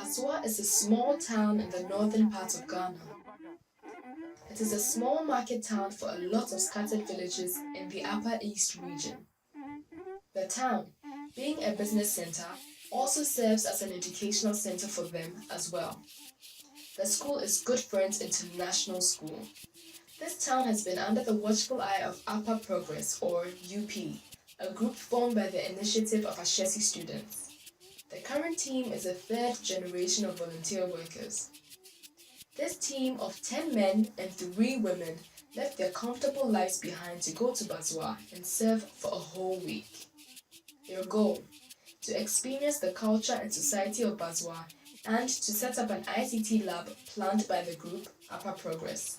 Bazua is a small town in the northern part of Ghana. It is a small market town for a lot of scattered villages in the Upper East region. The town, being a business center, also serves as an educational center for them as well. The school is Good Friends International School. This town has been under the watchful eye of Upper Progress, or UP, a group formed by the initiative of Ashesi students. The current team is a third generation of volunteer workers. This team of 10 men and 3 women left their comfortable lives behind to go to Bazua and serve for a whole week. Their goal: to experience the culture and society of Bazua and to set up an ICT lab planned by the group Upper Progress.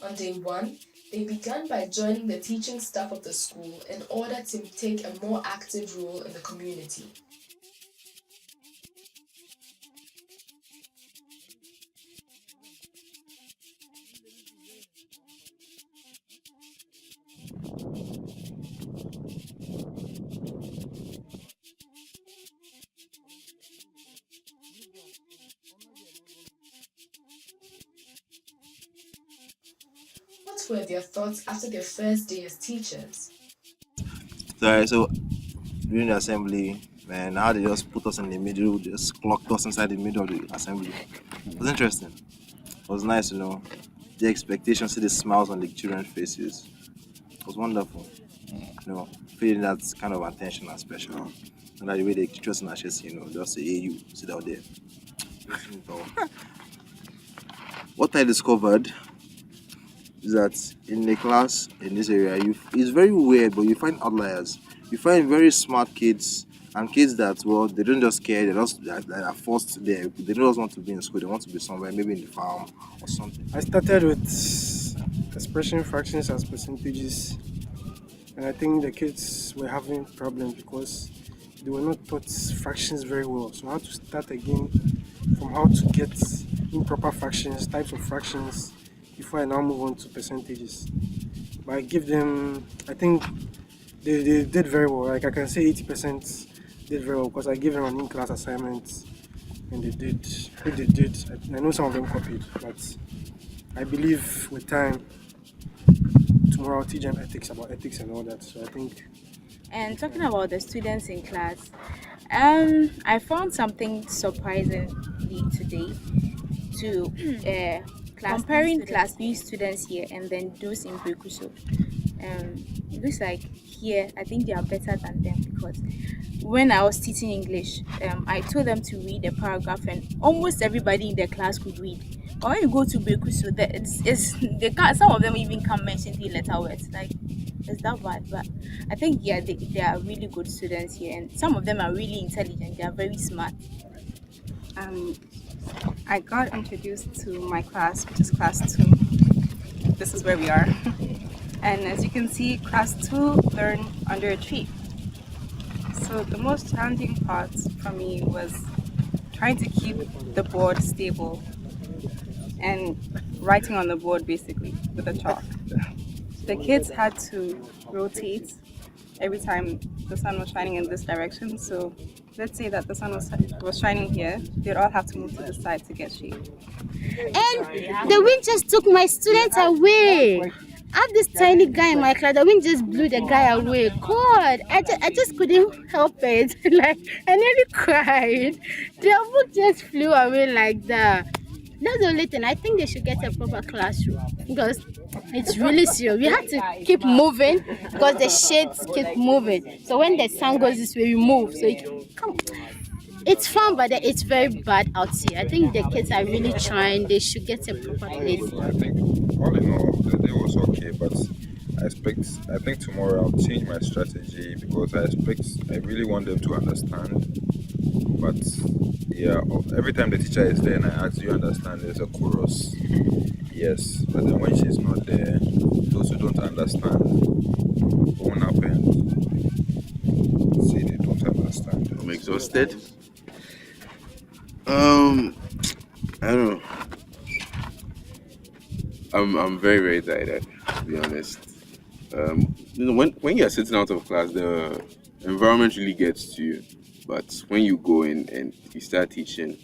On day 1, they began by joining the teaching staff of the school in order to take a more active role in the community. What were their thoughts after their first day as teachers? Sorry, so during the assembly, man, how they just put us in the middle, just clocked us inside the middle of the assembly. It was interesting. It was nice, the expectations, see the smiles on the children's faces. It was wonderful, feeling that kind of attention and special. And that the way they teach us in Ashesi, just say, hey, you, sit down there. What I discovered is that in the class in this area, it's very weird, but you find outliers. You find very smart kids and kids that, well, they don't just care, they are forced there. They don't just want to be in school, they want to be somewhere, maybe in the farm or something. I started with expression fractions as percentages, and I think the kids were having problems because they were not taught fractions very well. So I had to start again from how to get improper fractions, types of fractions, before I now move on to percentages. But I give them, I think they did very well. Like I can say 80% did very well because I gave them an in-class assignment and they did. If they did, I know some of them copied, but I believe with time, tomorrow I'll teach them ethics, about ethics and all that. So I think. And talking about the students in class, I found something surprisingly today to comparing class B students here and then those in Brekuso. It looks like here I think they are better than them because when I was teaching English, I told them to read a paragraph and almost everybody in the class could read. But when you go to Brekuso, they can't, some of them even can't mention 3-letter words. Like, it's that bad. But I think they are really good students here, and some of them are really intelligent. They are very smart. I got introduced to my class, which is class 2. This is where we are. And as you can see, class 2 learn under a tree. So the most challenging part for me was trying to keep the board stable and writing on the board basically with a chalk. The kids had to rotate every time the sun was shining in this direction. So let's say that the sun was shining here, they'd all have to move to the side to get shade. And the wind just took my students away. I have this tiny guy in my class. The wind just blew the guy away. God, I just couldn't help it. Like, I nearly cried. The book just flew away like that. That's the only thing. I think they should get a proper classroom because it's really serious. We have to keep moving because the shades keep moving. So when the sun goes this way, we move. So it's fun, but it's very bad out here. I think the kids are really trying. They should get a proper place. I think all in all, the day was okay, but I think tomorrow I'll change my strategy because I really want them to understand. But yeah, every time the teacher is there and I ask, do you understand, there's a chorus. Yes, but then when she's not there, those who don't understand won't happen. See, they don't understand. I'm exhausted. I don't know. I'm very very tired, to be honest. When you're sitting out of class, the environment really gets to you. But when you go in and you start teaching,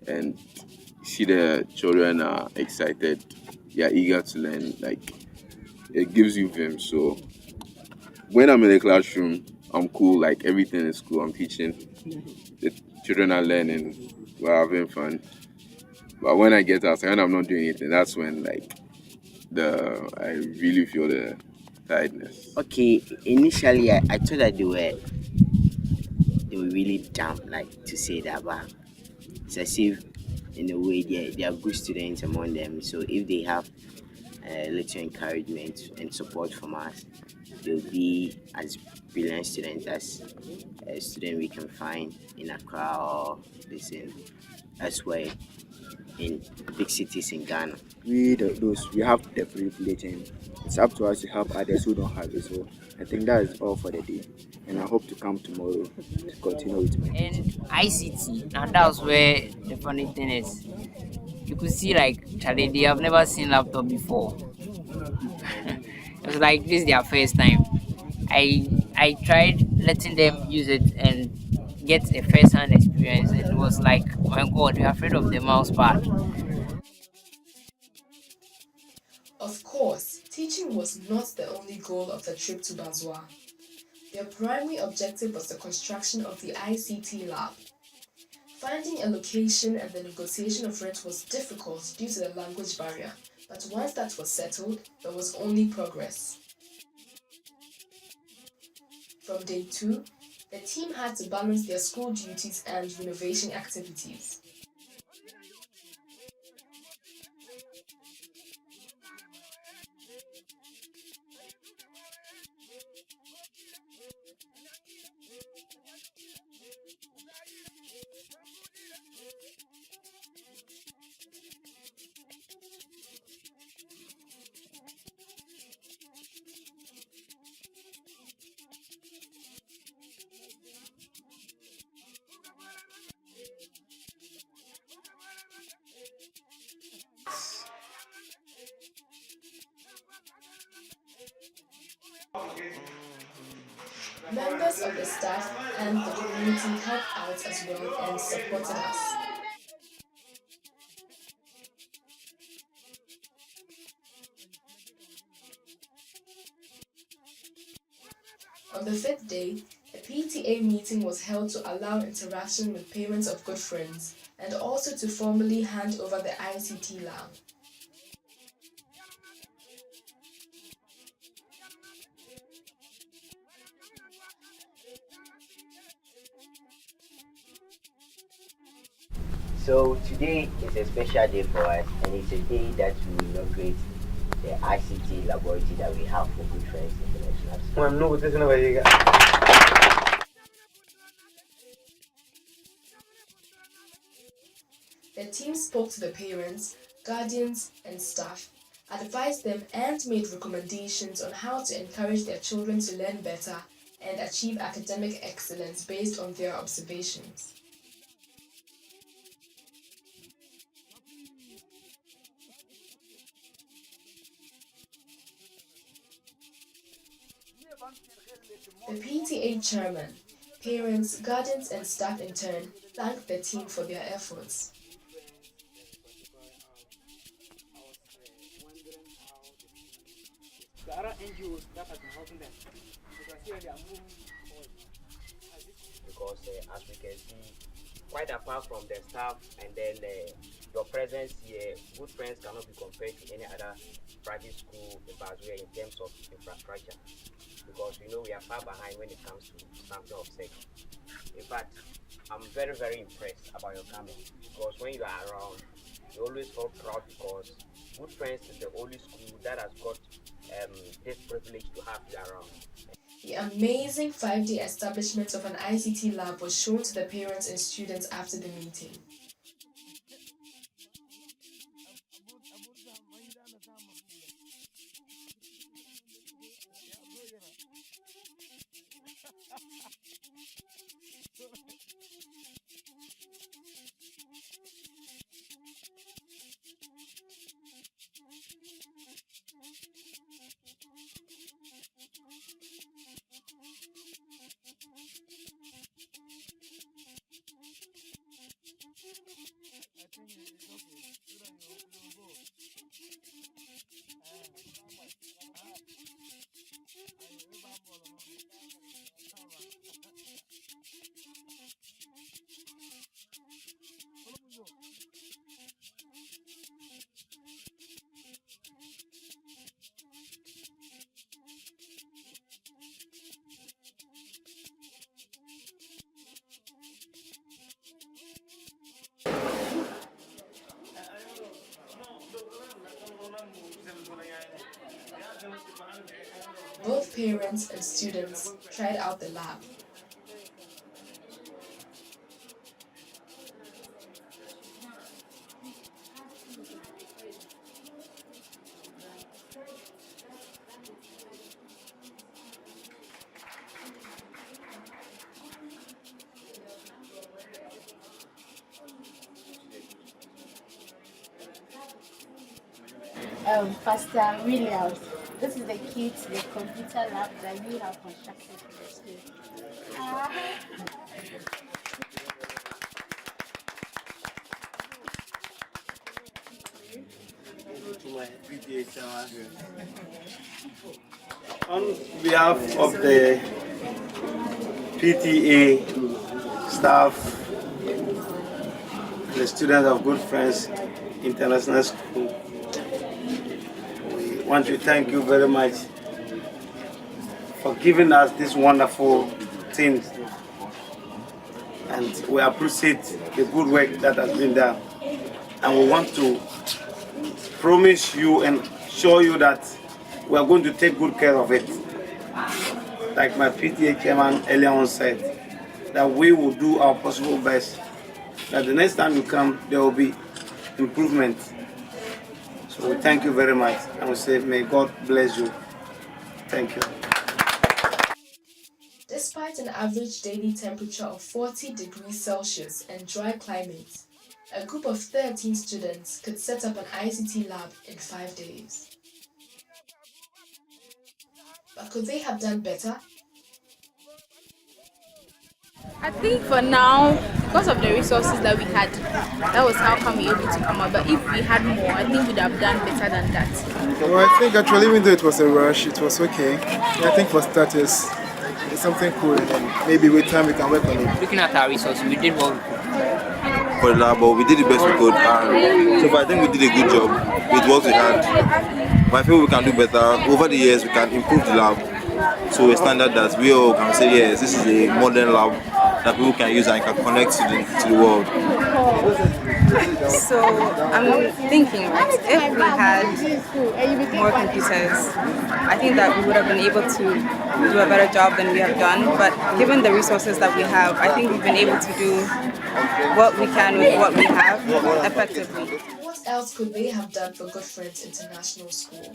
and you see the children are excited, they are eager to learn, like it gives you vim. So when I'm in the classroom, I'm cool. Like everything is cool. I'm teaching. The children are learning. We're having fun. But when I get outside and I'm not doing anything, that's when like I really feel the tiredness. Okay, initially I thought that they were really dumb, like to say that, but it's as if in a way they are good students among them. So if they have a little encouragement and support from us, they'll be as brilliant students as a student we can find in Accra or listen elsewhere in big cities in Ghana. Those we have the privilege, and it's up to us to help others who don't have it. So I think that is all for the day, and I hope to come tomorrow to continue with my And ICT, and that's where the funny thing is. You could see like Charlie, they have never seen laptop before. It was like this is their first time. I tried letting them use it and get a first hand experience, and it was like, oh my god, we're afraid of the mouse pad. Of course, teaching was not the only goal of the trip to Bazua. Their primary objective was the construction of the ICT lab. Finding a location and the negotiation of rent was difficult due to the language barrier, but once that was settled, there was only progress. From day 2, the team had to balance their school duties and renovation activities. Members of the staff and the community helped out as well and supported us. On the 5th day, a PTA meeting was held to allow interaction with parents of good friends and also to formally hand over the ICT lab. So today is a special day for us, and it's a day that we inaugurate the ICT laboratory that we have for Good Friends International School. The team spoke to the parents, guardians, and staff, advised them and made recommendations on how to encourage their children to learn better and achieve academic excellence based on their observations. The PTA chairman, parents, guardians, and staff in turn thanked the team for their efforts. The other NGOs that have been helping them, Because as we can see, quite apart from the staff and then your presence here, Good Friends cannot be compared to any other private school in Bazua in terms of infrastructure. Because we know we are far behind when it comes to something of sex. In fact, I'm very, very impressed about your coming, because when you are around, you always feel proud, because Good Friends is the only school that has got this privilege to have you around. The amazing 5-day establishment of an ICT lab was shown to the parents and students after the meeting. parents and students tried out the lab. Pastor Williams, this is the key to the computer lab that we have constructed in the school. On behalf of the PTA staff, the students of Good Friends International School, we want to thank you very much for giving us this wonderful thing, and we appreciate the good work that has been done, and we want to promise you and show you that we are going to take good care of it. Like my PTA chairman earlier on said, that we will do our possible best, that the next time you come there will be improvement. So we thank you very much, and we say may God bless you. Thank you. Despite an average daily temperature of 40 degrees Celsius and dry climate, a group of 13 students could set up an ICT lab in 5 days. But could they have done better? I think for now, because of the resources that we had, that was how come we were able to come out. But if we had more, I think we'd have done better than that. Well, I think actually, even though it was a rush, it was okay. I think for starters, it's something cool, and then maybe with time we can work on it. Looking at our resources, we did what we could for the lab, but we did the best we could. And so far, I think we did a good job with what we had. But I feel we can do better. Over the years, we can improve the lab to a standard that we all can say, yes, this is a modern lab that people can use and can connect to the world. So I'm thinking, right, if we had more computers, I think that we would have been able to do a better job than we have done. But given the resources that we have, I think we've been able to do what we can with what we have effectively. What else could they have done for Good Friends International School?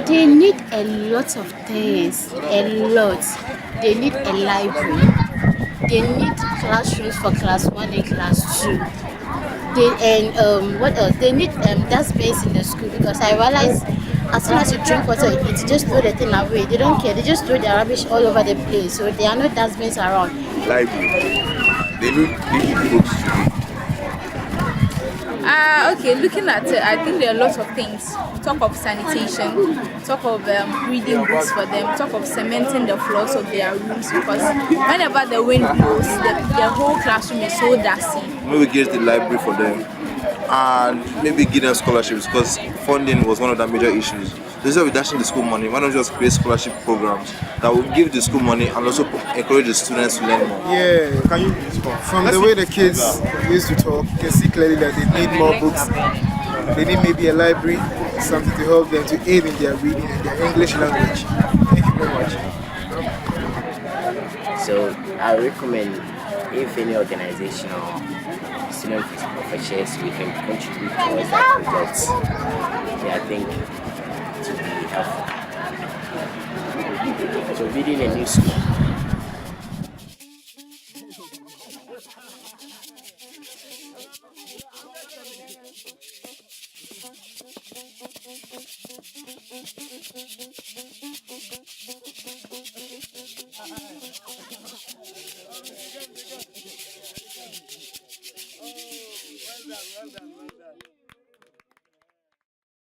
They need a lot of things, a lot. They need a library. They need classrooms for class 1 and class 2. What else? They need dustbins in the school, because I realize as soon as you drink water, you just throw the thing away. They don't care. They just throw their rubbish all over the place. So there are no dustbins around. Library. They need books. Okay, looking at it, I think there are lots of things. Talk of sanitation, talk of reading books for them, talk of cementing the floors of their rooms, because whenever the wind blows, the whole classroom is so dusty. Maybe get the library for them and maybe give them scholarships, because funding was one of the major issues. Instead of dashing the school money, why don't you just create scholarship programs that will give the school money and also encourage the students to learn more? Yeah, from the way the kids used to talk, you can see clearly that they need more books. They need maybe a library, something to help them to aid in their reading and their English language. Thank you very much. So I recommend if any organization or student of Ashesi, we can contribute towards that project. Yeah, I think to be helpful. So building a new school. Well done.